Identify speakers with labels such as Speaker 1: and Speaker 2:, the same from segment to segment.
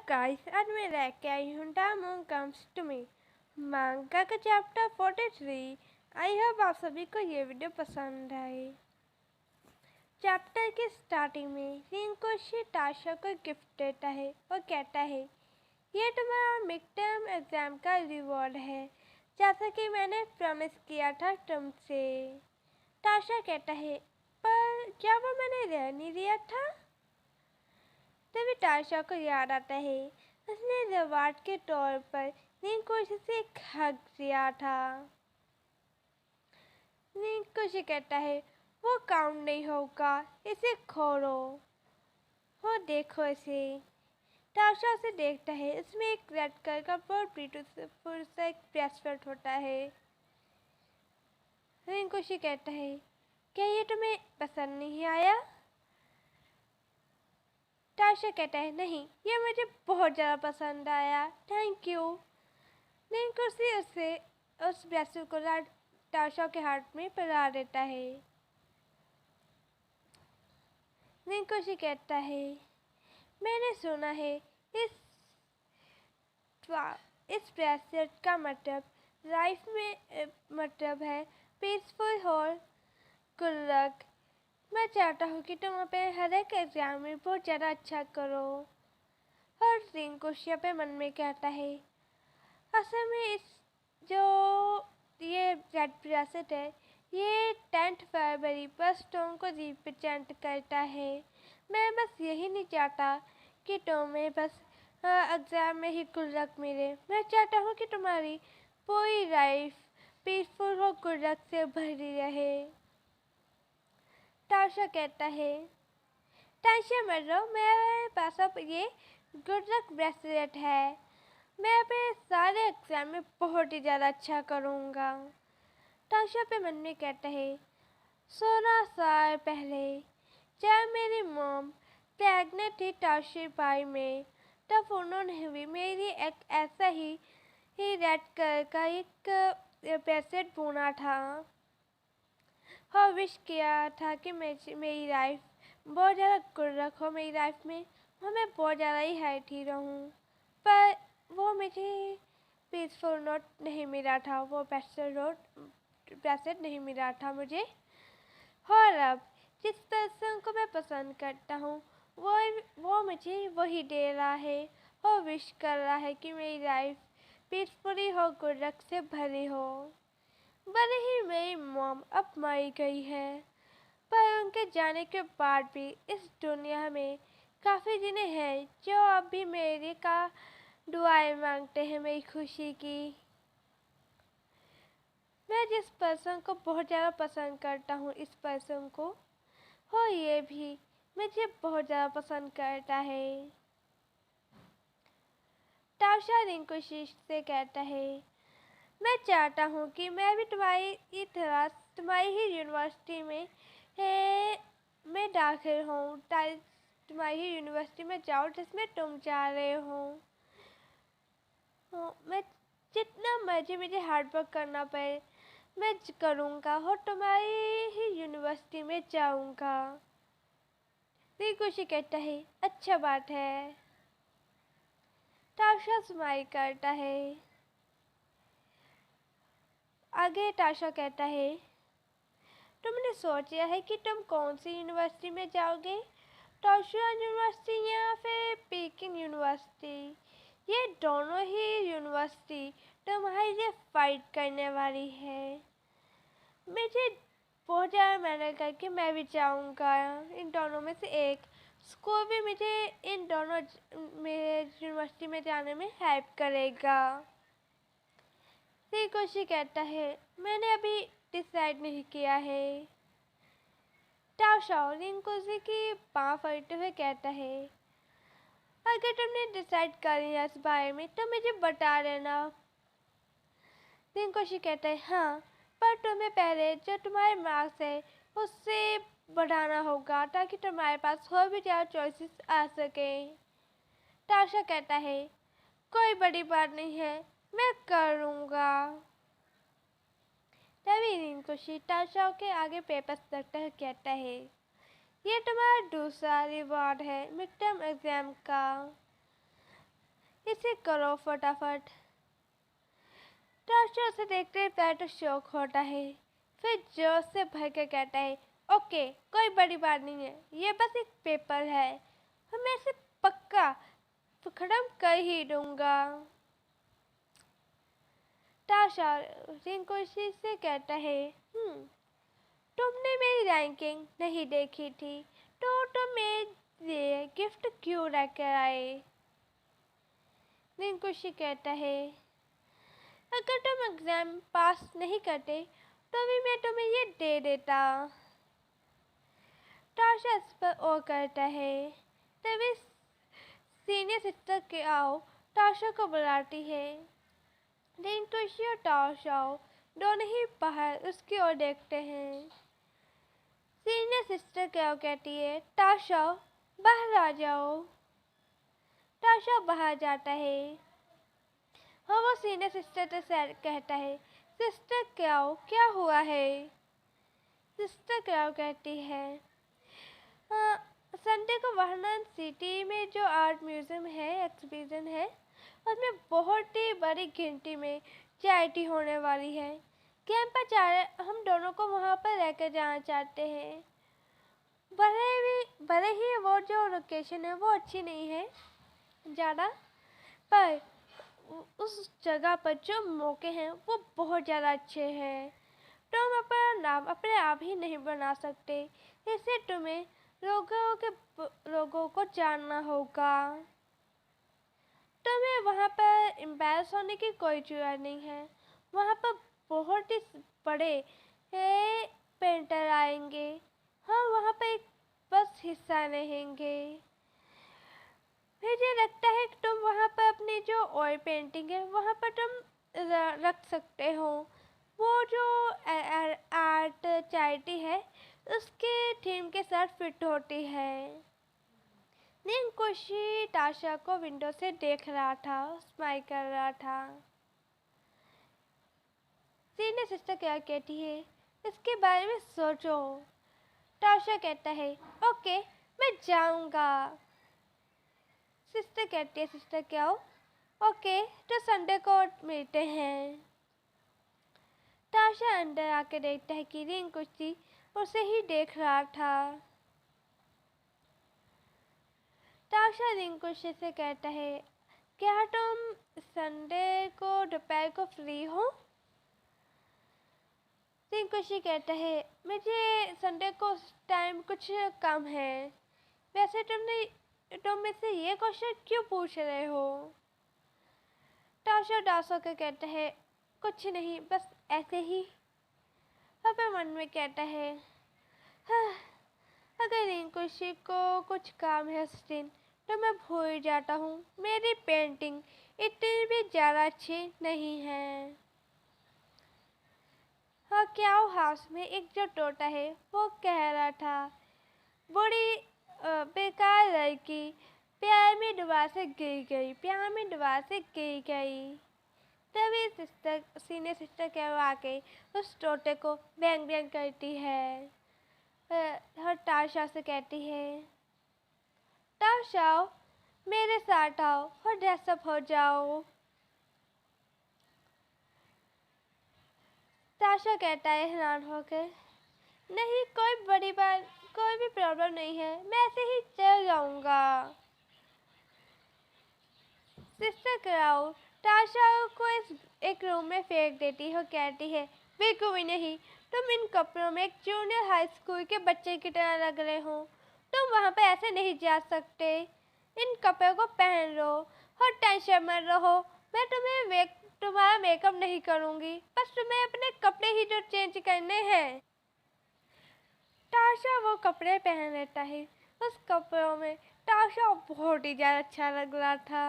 Speaker 1: guys, आज मैं लेके आई हूँ डायमंड कम्स टू मी मांगा का चैप्टर 43। आई होप आप सभी को ये वीडियो पसंद आए। चैप्टर के स्टार्टिंग में रिंकोशी टाशा को गिफ्ट देता है और कहता है ये तुम्हारा मिड टर्म एग्जाम का रिवॉर्ड है, जैसा कि मैंने प्रॉमिस किया था तुमसे। टाशा कहता है पर क्या वो मैंने रह नहीं दिया था। तभी टाशा को याद आता है उसने रिवार्ड के तौर पर रिंकोशी से एक हग दिया था। रिंकोशी कहता है वो काउंट नहीं होगा, इसे खोलो। हो देखो इसे। टाशा उसे देखता है, इसमें एक रेड कलर का बहुत ब्यूटीफुल सा एक ब्रेसलेट होता है। रिंकोशी कहता है क्या ये तुम्हें पसंद नहीं आया। टाशा कहता है नहीं, ये मुझे बहुत ज़्यादा पसंद आया, थैंक यू। रिंकोशी उसे उस ब्रेसलेट को टाशा के हाथ में पकड़ा देता है। रिंकोशी कहता है मैंने सुना है इस ब्रेसलेट का मतलब लाइफ में मतलब है पीसफुल और गुड लक। मैं चाहता हूँ कि तुम अपने हर एक एग्जाम में बहुत ज़्यादा अच्छा करो। और रिंकोशी अपने मन में कहता है असल में इस जो ये रेड ब्रेसलेट है ये 10 फरवरी पर स्टोन को रिप्रेजेंट करता है। मैं बस यही नहीं चाहता कि तुम्हें बस एग्जाम में ही गुड लक मिले। मैं चाहता हूँ कि तुम्हारी पूरी लाइफ पीसफुल और गुड लक से भरी रहे। टाशा कहता है टेंशन मत लो, मेरे पास अब ये गुड लक ब्रेसलेट है। मैं अपने सारे एग्जाम में बहुत ही ज़्यादा अच्छा करूँगा। टाशा पे मन में कहता है 16 साल पहले जब मेरी मॉम प्रेग्नेंट थी टाशी भाई में, तब उन्होंने भी मेरी एक ऐसा ही रेड कलर का एक ब्रेसलेट बुना था और विश किया था कि मेरी लाइफ बहुत ज़्यादा गुड लक हो, मेरी लाइफ में मैं बहुत ज़्यादा ही हैप्पी रहूँ। पर वो मुझे पीसफुल नोट नहीं मिला था, वो ब्रेसलेट नहीं मिला था मुझे। और अब जिस पर्सन को मैं पसंद करता हूँ वो मुझे वही दे रहा है और विश कर रहा है कि मेरी लाइफ पीसफुली हो, गुड लक से भरी हो। भले ही मेरी मॉम अब मर गई है, पर उनके जाने के बाद भी इस दुनिया में काफ़ी जिन्हें हैं जो अब भी मेरे का दुआएं मांगते हैं मेरी खुशी की। मैं जिस पर्सन को बहुत ज़्यादा पसंद करता हूँ इस पर्सन को हो ये भी मुझे बहुत ज़्यादा पसंद करता है। टाशा रिंकोशी से कहता है मैं चाहता हूँ कि मैं भी तुम्हारी तरह तुम्हारी ही यूनिवर्सिटी में दाखिल हूँ, तुम्हारी ही यूनिवर्सिटी में जाऊँ जिसमें तुम जा रहे हो। मैं जितना मर्जी मुझे हार्ड वर्क करना पड़े मैं करूँगा और तुम्हारी ही यूनिवर्सिटी में जाऊँगा। रिंकोशी कहता है अच्छा बात है। टाशा स्माइल करता है। आगे टाशा कहता है तुमने सोचा है कि तुम कौन सी यूनिवर्सिटी में जाओगे, टाशा यूनिवर्सिटी या फिर पीकिंग यूनिवर्सिटी। ये दोनों ही यूनिवर्सिटी तुम्हारे लिए फाइट करने वाली है। मुझे बहुत ज़्यादा मेहनत करके मैं भी जाऊँगा इन दोनों में से एक। स्कूल भी मुझे इन दोनों मेरे यूनिवर्सिटी में जाने में हेल्प करेगा। रिंकोशी कहता है मैंने अभी डिसाइड नहीं किया है। टाशा रिंकोशी की बाँह पकड़ते हुए कहता है अगर तुमने डिसाइड कर लिया इस बारे में तो मुझे बता देना। रिंकोशी कहता है हाँ, पर तुम्हें पहले जो तुम्हारे मार्क्स है उससे बढ़ाना होगा ताकि तुम्हारे पास और भी ज़्यादा चॉइसेस आ सकें। टाशा कहता है कोई बड़ी बात नहीं है, मैं करूँगा। तभी रिंकोशी टाशा के आगे पेपर्स रखता है कहता है ये तुम्हारा दूसरा रिवॉर्ड है मिड टर्म एग्जाम का। इसे करो फटाफट। टाशा उसे देखते ही पैर तो शौक होता है, फिर जोर से भर के कहता है, ओके कोई बड़ी बात नहीं है, ये बस एक पेपर है और मैं इसे पक्का खत्म कर ही दूंगा। टाशा रिंकुशी से कहता है, तुमने मेरी रैंकिंग नहीं देखी थी तो तुम मेरे लिए गिफ्ट क्यों लेकर आए? रिंकुशी कहता है, अगर तुम एग्जाम पास नहीं करते तो भी मैं तुम्हें ये दे देता। टाशा इस पर और करता है, तभी सीनियर सिस्टर के आओ टाशा को बुलाती है। रिंकुशी और टाशा दोनों ही बाहर उसकी ओर देखते हैं। सीनियर सिस्टर क्या कहती है, टाशा बाहर आ जाओ। टाशा बाहर जाता है और वो सीनियर सिस्टर से कहता है, सिस्टर क्या हुआ है? सिस्टर क्या कहती है, संडे को वाराणसी सिटी में जो आर्ट म्यूजियम है एग्जीबिशन है, उसमें बहुत ही बड़ी गिनती में चैरिटी होने वाली है। कैंप हम दोनों को वहाँ पर लेकर जाना चाहते हैं। भले ही वो जो लोकेशन है वो अच्छी नहीं है ज़्यादा, पर उस जगह पर जो मौके हैं वो बहुत ज़्यादा अच्छे हैं। तुम अपना नाम अपने आप ही नहीं बना सकते, इससे तुम्हें लोगों को जानना होगा। तुम्हें वहाँ पर एम्बैरस होने की कोई जरूरत नहीं है। वहाँ पर बहुत ही बड़े पेंटर आएंगे, हाँ वहाँ पर एक बस हिस्सा रहेंगे। मुझे लगता है कि तुम वहाँ पर अपनी जो ऑयल पेंटिंग है वहाँ पर तुम रख सकते हो। वो जो आर्ट चैरिटी है उसके थीम के साथ फिट होती है। रिंकुशी टाशा को विंडो से देख रहा था, स्माइल कर रहा था। सीनियर सिस्टर क्या कहती है, इसके बारे में सोचो। टाशा कहता है, ओके मैं जाऊंगा। सिस्टर कहती है, सिस्टर क्या हो? ओके तो संडे को मिलते हैं। टाशा अंदर आके देखता है कि रिंकुशी उसे ही देख रहा था। टाशा रिंकुशी से कहता है, क्या तुम संडे को दोपहर को फ्री हो? रिंकुशी कहता है, मुझे संडे को टाइम कुछ कम है। वैसे तुम मुझसे ये क्वेश्चन क्यों पूछ रहे हो? टाशा उदास होकर कहता है, कुछ नहीं बस ऐसे ही। अपने मन में कहता है, हाँ, अगर रिंकुशी को कुछ काम है उस दिन तो मैं भूल जाता हूँ। मेरी पेंटिंग इतनी भी ज़्यादा अच्छी नहीं है। हाँ क्या हाउस में एक जो तोता है वो कह रहा था, बड़ी बेकार लड़की प्यार में डुबा से गिर गई, प्यार में डुबा से गिर गई। तभी सीनियर सिस्टर क्या आके उस तोते को व्यंग व्यंग करती है और टाशा से कहती है, टाशा मेरे साथ आओ और ड्रेसअप हो जाओ। टाशा कहता है हैरान होकर, नहीं कोई भी प्रॉब्लम नहीं है, मैं ऐसे ही चल जाऊंगा। सिस्टर क्राउ टाशा को एक रूम में फेंक देती है और कहती है, बिल्कुल भी नहीं, तुम इन कपड़ों में एक जूनियर हाई स्कूल के बच्चे की तरह लग रहे हो। तुम वहाँ पे ऐसे नहीं जा सकते। इन कपड़ों को पहन लो और टेंशन मत रहो। मैं तुम्हारा मेकअप नहीं करूँगी, बस तुम्हें अपने कपड़े ही तो चेंज करने हैं। टाशा वो कपड़े पहन लेता है। उस कपड़ों में टाशा बहुत ही ज़्यादा अच्छा लग रहा था।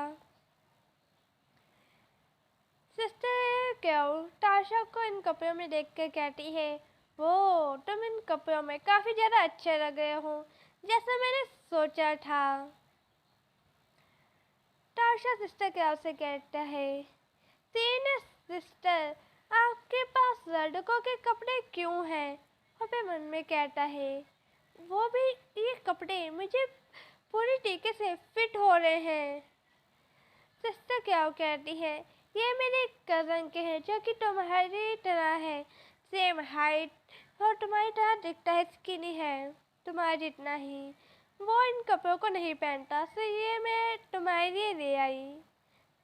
Speaker 1: सिस्टर क्यों टाशा को इन कपड़ों में देख कर कहती है, वो तुम इन कपड़ों में काफ़ी ज़्यादा अच्छे लग रहे हो, जैसा मैंने सोचा था। टाशा सिस्टर क्या से कहता है, सीनियर सिस्टर आपके पास लड़कों के कपड़े क्यों हैं? और मन में कहता है, वो भी ये कपड़े मुझे पूरी तरीके से फिट हो रहे हैं। सिस्टर ताशा क्या कहती है, ये मेरे कज़न के हैं जो कि तुम्हारी तरह है, सेम हाइट और तुम्हारी तरह दिखता है, स्किनी है तुम्हारे जितना ही। वो इन कपड़ों को नहीं पहनता, तो ये मैं तुम्हारे लिए ले आई।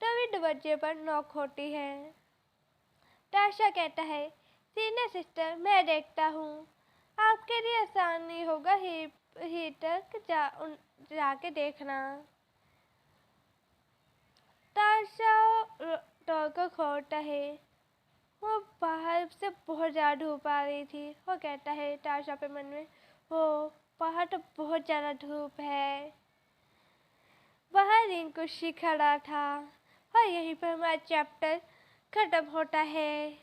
Speaker 1: तभी दरवाजे पर नॉक होती है। ताशा कहता है, सीनियर सिस्टर मैं देखता हूँ, आपके लिए आसान नहीं होगा हीटर जाके देखना। ताशा डोर को खोलता है। वो बाहर से बहुत ज़्यादा धूप आ रही थी। वो कहता है ताशा पे मन में, ओ बाहर तो बहुत ज़्यादा धूप है। बाहर रिंकुशी खड़ा था। और यहीं पर हमारा चैप्टर खत्म होता है।